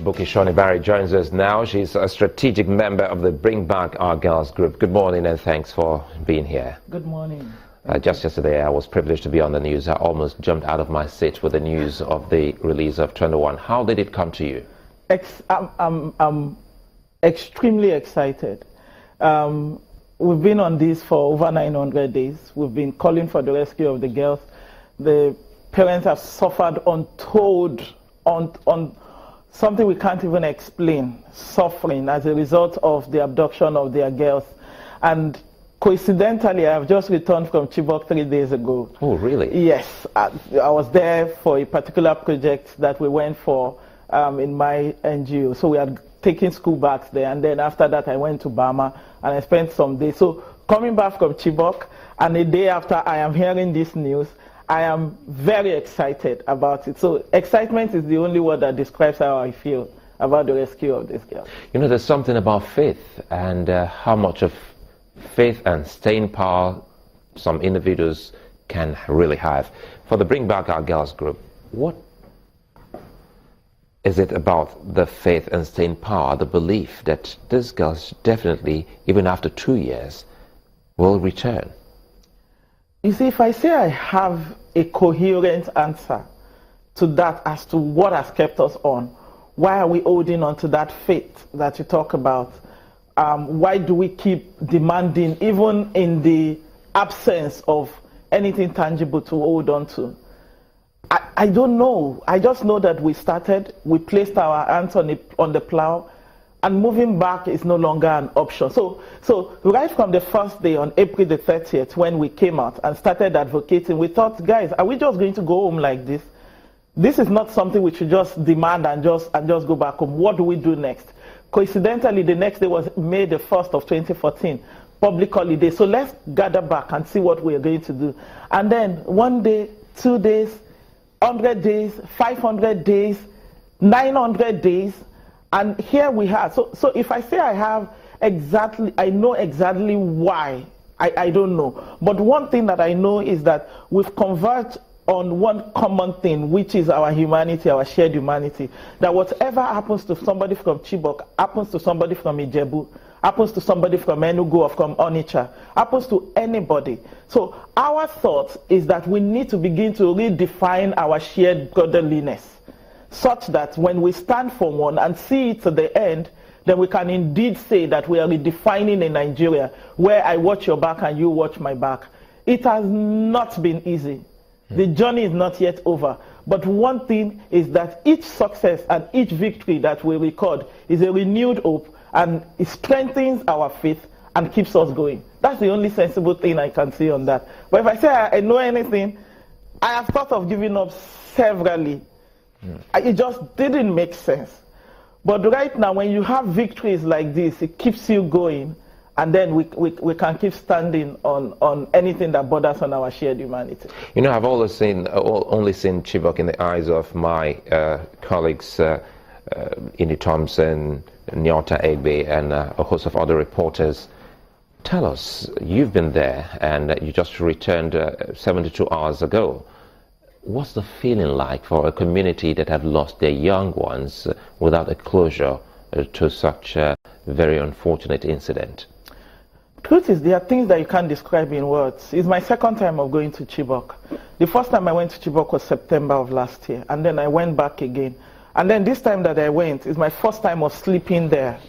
Bukky Shonibare joins us now. She's a strategic member of the Bring Back Our Girls group. Good morning and thanks for being here. Good morning. Just yesterday I was privileged to be on the news. I almost jumped out of my seat with the news of the release of 21. How did it come to you? I'm extremely excited. We've been on this for over 900 days. We've been calling for the rescue of the girls. The parents have suffered untold, on something we can't even explain, suffering as a result of the abduction of their girls. And coincidentally, I have just returned from Chibok 3 days ago. Oh, really? Yes. I was there for a particular project that we went for in my NGO. So we are taking school bags there. And then after that, I went to Bama and I spent some days. So coming back from Chibok, and a day after I am hearing this news, I am very excited about it. So excitement is the only word that describes how I feel about the rescue of this girl. You know, there's something about faith and how much of faith and staying power some individuals can really have. For the Bring Back Our Girls group, what is it about the faith and staying power, the belief that these girls definitely, even after 2 years, will return? You see, if I say I have a coherent answer to that as to what has kept us on, why are we holding on to that faith that you talk about? Why do we keep demanding, even in the absence of anything tangible to hold on to? I don't know. I just know that we started, we placed our hands on the plow, and moving back is no longer an option. So right from the first day on April the 30th, when we came out and started advocating, we thought, guys, are we just going to go home like this? This is not something we should just demand and just go back home. What do we do next? Coincidentally, the next day was May the 1st of 2014, public holiday. So let's gather back and see what we're going to do. And then 1 day, 2 days, 100 days, 500 days, 900 days, and here we have. So if I say I know exactly why, I don't know. But one thing that I know is that we've converged on one common thing, which is our humanity, our shared humanity. That whatever happens to somebody from Chibok, happens to somebody from Ijebu, happens to somebody from Enugu or from Onitsha, happens to anybody. So our thought is that we need to begin to redefine our shared brotherliness, such that when we stand for one and see it to the end, then we can indeed say that we are redefining a Nigeria where I watch your back and you watch my back. It has not been easy. The journey is not yet over. But one thing is that each success and each victory that we record is a renewed hope, and it strengthens our faith and keeps us going. That's the only sensible thing I can say on that. But if I say I know anything, I have thought of giving up severally. It just didn't make sense. But right now, when you have victories like this, it keeps you going, and then we can keep standing on anything that borders on our shared humanity. You know, I've only seen Chibok in the eyes of my colleagues, Indy Thompson, Nyota Egbe, and a host of other reporters. Tell us, you've been there, and you just returned 72 hours ago. What's the feeling like for a community that have lost their young ones without a closure to such a very unfortunate incident? Truth is, there are things that you can't describe in words. It's my second time of going to Chibok. The first time I went to Chibok was September of last year, and then I went back again. And then this time that I went is my first time of sleeping there.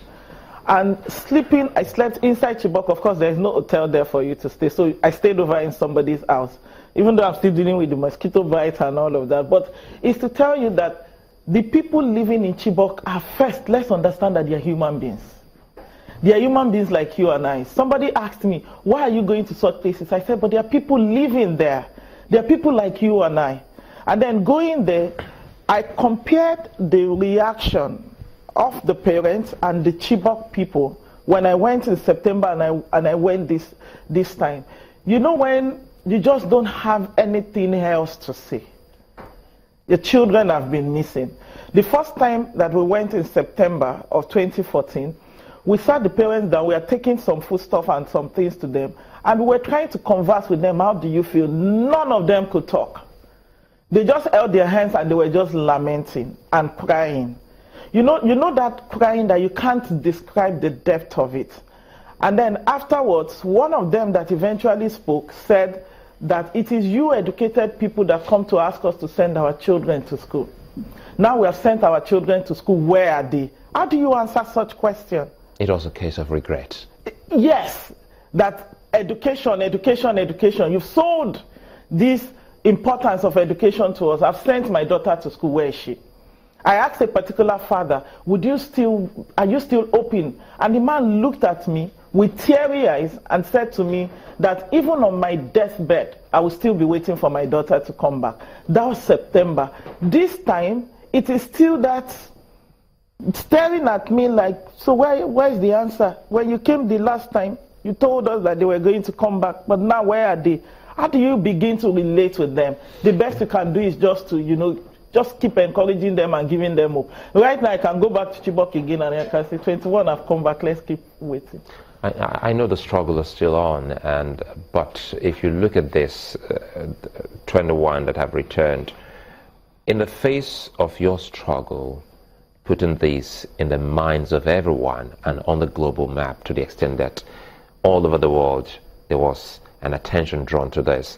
And sleeping, I slept inside Chibok. Of course, there is no hotel there for you to stay, so I stayed over in somebody's house, even though I'm still dealing with the mosquito bites and all of that. But it's to tell you that the people living in Chibok are first, let's understand that they are human beings. They are human beings like you and I. Somebody asked me, why are you going to such places? I said, but there are people living there. There are people like you and I. And then going there, I compared the reaction of the parents and the Chibok people when I went in September and I went this time. You know, when you just don't have anything else to say. Your children have been missing. The first time that we went in September of 2014, we sat the parents down, we are taking some foodstuff and some things to them, and we were trying to converse with them. How do you feel? None of them could talk. They just held their hands and they were just lamenting and crying. you know that crying that you can't describe the depth of it. And then afterwards, one of them that eventually spoke said that it is you educated people that come to ask us to send our children to school. Now we have sent our children to school, where are they? How do you answer such question? It was a case of regret. Yes, that education. You've sold this importance of education to us. I've sent my daughter to school, where is she? I asked a particular father, are you still open? And the man looked at me with teary eyes and said to me that even on my deathbed, I will still be waiting for my daughter to come back. That was September. This time, it is still that staring at me like, so where's the answer? When you came the last time, you told us that they were going to come back, but now where are they? How do you begin to relate with them? The best you can do is just to, just keep encouraging them and giving them hope. Right now, I can go back to Chibok again and I can say, 21, I've come back, let's keep waiting. I know the struggle is still on, but if you look at this 21 that have returned, in the face of your struggle, putting this in the minds of everyone and on the global map to the extent that all over the world there was an attention drawn to this,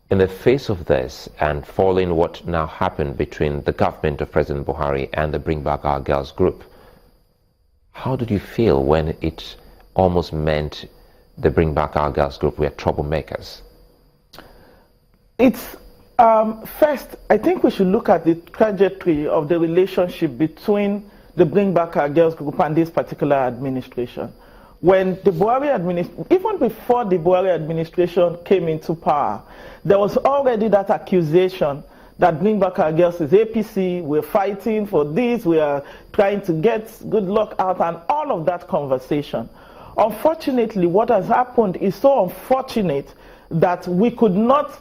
in the face of this and following what now happened between the government of President Buhari and the Bring Back Our Girls group, how did you feel when it almost meant the Bring Back Our Girls group were troublemakers? It's first, I think we should look at the trajectory of the relationship between the Bring Back Our Girls group and this particular administration. When the Buhari administration, even before the Buhari administration came into power, there was already that accusation that Bring Back Our Girls is APC, we're fighting for this, we are trying to get good luck out, and all of that conversation. Unfortunately, what has happened is so unfortunate that we could not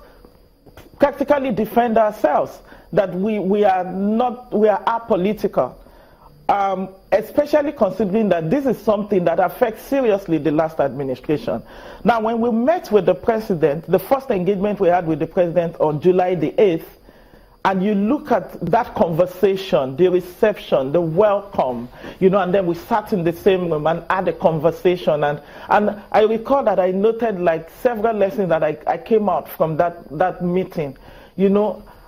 practically defend ourselves, that we are apolitical. Especially considering that this is something that affects seriously the last administration. Now, when we met with the president, the first engagement we had with the president on July the 8th, and you look at that conversation, the reception, the welcome, and then we sat in the same room and had a conversation. And I recall that I noted like several lessons that I came out from that meeting,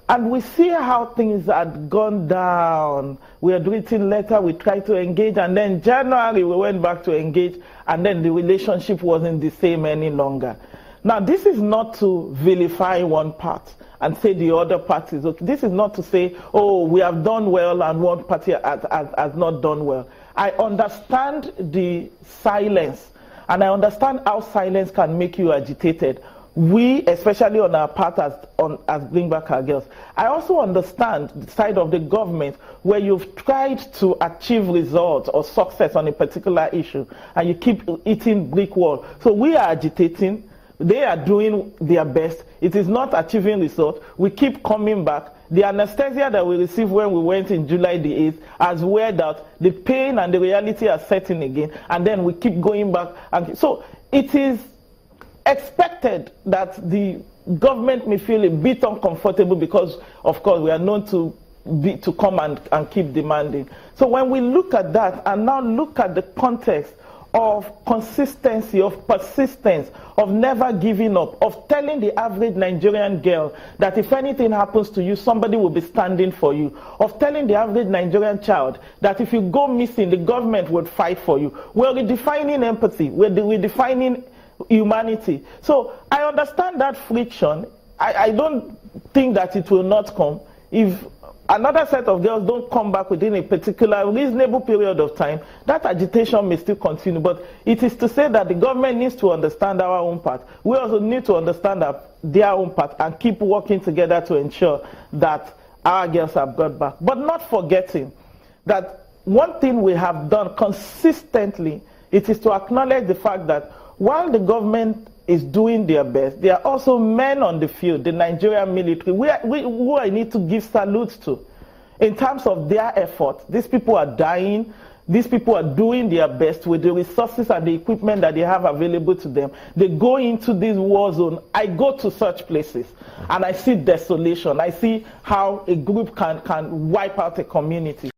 And we see how things had gone down. We had written letter, we tried to engage, and then January we went back to engage, and then the relationship wasn't the same any longer. Now, this is not to vilify one part and say the other part is okay. This is not to say, oh, we have done well and one party has not done well. I understand the silence, and I understand how silence can make you agitated. We, especially on our part as Bring Back Our Girls, I also understand the side of the government where you've tried to achieve results or success on a particular issue and you keep hitting brick wall. So we are agitating, they are doing their best, it is not achieving results, we keep coming back. The anesthesia that we received when we went in July the 8th has weared out, the pain and the reality are setting again, and then we keep going back. And so it is expected that the government may feel a bit uncomfortable because, of course, we are known to come and keep demanding. So when we look at that and now look at the context of consistency, of persistence, of never giving up, of telling the average Nigerian girl that if anything happens to you, somebody will be standing for you, of telling the average Nigerian child that if you go missing, the government would fight for you. We're redefining empathy, we're redefining humanity. So I understand that friction. I don't think that it will not come. If another set of girls don't come back within a particular reasonable period of time, that agitation may still continue. But it is to say that the government needs to understand our own part. We also need to understand their own part and keep working together to ensure that our girls are brought back. But not forgetting that one thing we have done consistently, it is to acknowledge the fact that while the government is doing their best, there are also men on the field, the Nigerian military, who I need to give salutes to. In terms of their effort, these people are dying, these people are doing their best with the resources and the equipment that they have available to them. They go into this war zone. I go to such places and I see desolation. I see how a group can wipe out a community.